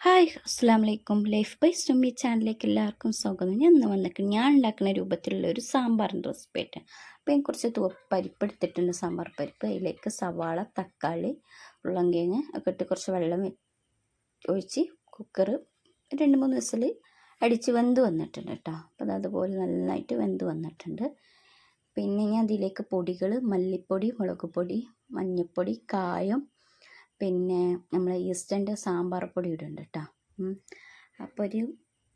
Hi അസ്സാം വലൈക്കും. Life by Sumi ചാനലിലേക്ക് എല്ലാവർക്കും സ്വാഗതം. ഞാൻ ഇന്ന് വന്നിട്ട് ഞാൻ ഉണ്ടാക്കുന്ന രൂപത്തിലുള്ള ഒരു സാമ്പാറിൻ്റെ റെസിപ്പി ആയിട്ട്. അപ്പോൾ ഞാൻ കുറച്ച് പരിപ്പ് എടുത്തിട്ടുണ്ട്, സാമ്പാർ പരിപ്പ്. അതിലേക്ക് സവാള, തക്കാളി, ഉരുളൻകിഴങ്ങ് ഒക്കെ ഇട്ട് കുറച്ച് വെള്ളം ഒഴിച്ച് കുക്കർ 2-3 വിസിൽ അടിച്ച് വെന്ത് വന്നിട്ടുണ്ട് കേട്ടോ. അപ്പോൾ അതുപോലെ നന്നായിട്ട് വെന്ത് വന്നിട്ടുണ്ട്. പിന്നെ ഞാൻ അതിലേക്ക് പൊടികൾ മല്ലിപ്പൊടി, മുളക് പൊടി, മഞ്ഞൾപ്പൊടി, കായം, പിന്നെ നമ്മൾ ഈസ്റ്റൻ്റെ സാമ്പാർ പൊടി ഇടുന്നുണ്ട് കേട്ടോ. അപ്പോൾ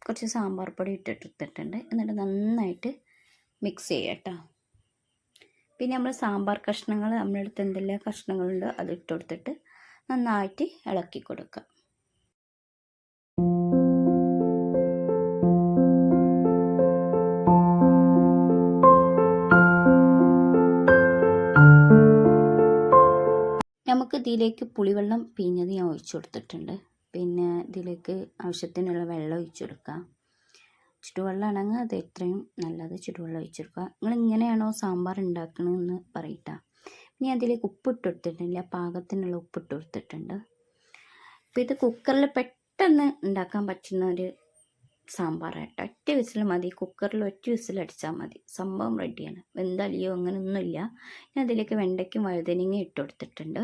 കുറച്ച് സാമ്പാർ പൊടി ഇട്ടിട്ടുണ്ട്. എന്നിട്ട് നന്നായിട്ട് മിക്സ് ചെയ്യുക കേട്ടോ. പിന്നെ നമ്മൾ സാമ്പാർ കഷ്ണങ്ങൾ, നമ്മളെടുത്ത് എന്തെല്ലാം കഷ്ണങ്ങളുണ്ടോ അത് ഇട്ട് കൊടുത്തിട്ട് നന്നായിട്ട് ഇളക്കി കൊടുക്കുക. നമുക്ക് ഇതിലേക്ക് പുളിവെള്ളം പിഴിഞ്ഞത് ഞാൻ ഒഴിച്ചു കൊടുത്തിട്ടുണ്ട്. പിന്നെ ഇതിലേക്ക് ആവശ്യത്തിനുള്ള വെള്ളം ഒഴിച്ചു കൊടുക്കാം. ചുടുവെള്ളമാണെങ്കിൽ അത് എത്രയും നല്ലത് ചുടുവെള്ളം ഒഴിച്ചെടുക്കുക. നിങ്ങൾ ഇങ്ങനെയാണോ സാമ്പാർ ഉണ്ടാക്കണമെന്ന് പറയട്ടാ. ഇനി അതിലേക്ക് ഉപ്പിട്ട് കൊടുത്തിട്ടില്ല, പാകത്തിനുള്ള ഉപ്പിട്ട് കൊടുത്തിട്ടുണ്ട്. അപ്പോൾ ഇത് കുക്കറിൽ പെട്ടെന്ന് ഉണ്ടാക്കാൻ പറ്റുന്ന ഒരു സാമ്പാറായിട്ട് ഒറ്റ വിസിൽ മതി. കുക്കറിൽ ഒറ്റ വിസിൽ അടിച്ചാൽ മതി, സംഭവം റെഡിയാണ്. വെന്തലിയോ അങ്ങനെയൊന്നുമില്ല. ഞാൻ അതിലേക്ക് വെണ്ടയ്ക്കും വഴുതനങ്ങയും ഇട്ട് കൊടുത്തിട്ടുണ്ട്.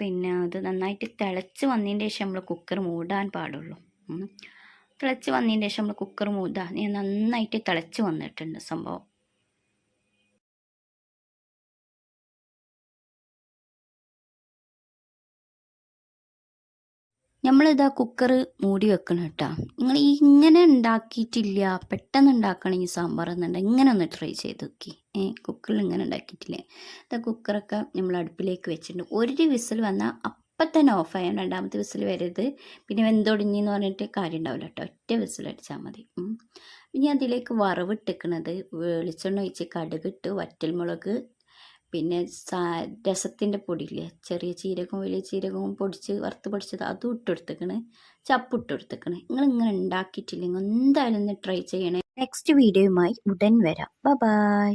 പിന്നെ അത് നന്നായിട്ട് തിളച്ച് വന്നതിന് ശേഷം നമ്മൾ കുക്കർ മൂടാൻ പാടുള്ളൂ. തിളച്ച് വന്നതിന് ശേഷം നമ്മൾ കുക്കർ മൂടാ. ഞാൻ നന്നായിട്ട് തിളച്ച് വന്നിട്ടുണ്ട് സംഭവം. നമ്മളിതാ കുക്കർ മൂടി വെക്കണം കേട്ടോ. നിങ്ങൾ ഇങ്ങനെ ഉണ്ടാക്കിയിട്ടില്ല, പെട്ടെന്ന് ഉണ്ടാക്കണം ഈ സാമ്പാർ എന്നുണ്ടെങ്കിൽ ഇങ്ങനെ ഒന്ന് ട്രൈ ചെയ്ത് നോക്കി. കുക്കറിൽ ഇങ്ങനെ ഉണ്ടാക്കിയിട്ടില്ലേ. ഇതാ കുക്കറൊക്കെ നമ്മൾ അടുപ്പിലേക്ക് വെച്ചിട്ടുണ്ട്. ഒരു വിസിൽ വന്നാൽ അപ്പം തന്നെ ഓഫ് ചെയ്യാം. രണ്ടാമത്തെ വിസിൽ വരരുത്. പിന്നെ വെന്തൊടിഞ്ഞെന്ന് പറഞ്ഞിട്ട് കാര്യം ഉണ്ടാവില്ല കേട്ടോ. ഒറ്റ വിസിൽ അടിച്ചാൽ മതി. ഇനി അതിലേക്ക് വറവിട്ടിക്കണത് വെളിച്ചെണ്ണ ഒഴിച്ച് കടുകിട്ട് വറ്റൽമുളക്, പിന്നെ രസത്തിൻ്റെ പൊടിയില്ലേ, ചെറിയ ജീരകവും വലിയ ജീരകവും പൊടിച്ച് വറുത്ത് പൊടിച്ചത് അതും ഇട്ടെടുത്തേക്കണ്, ചപ്പിട്ടെടുത്തേക്കണ്. നിങ്ങളിങ്ങനെ ഉണ്ടാക്കിയിട്ടില്ലെങ്കിൽ എന്തായാലും ഒന്ന് ട്രൈ ചെയ്യണേ. നെക്സ്റ്റ് വീഡിയോയുമായി ഉടൻ വരാം. ബൈ.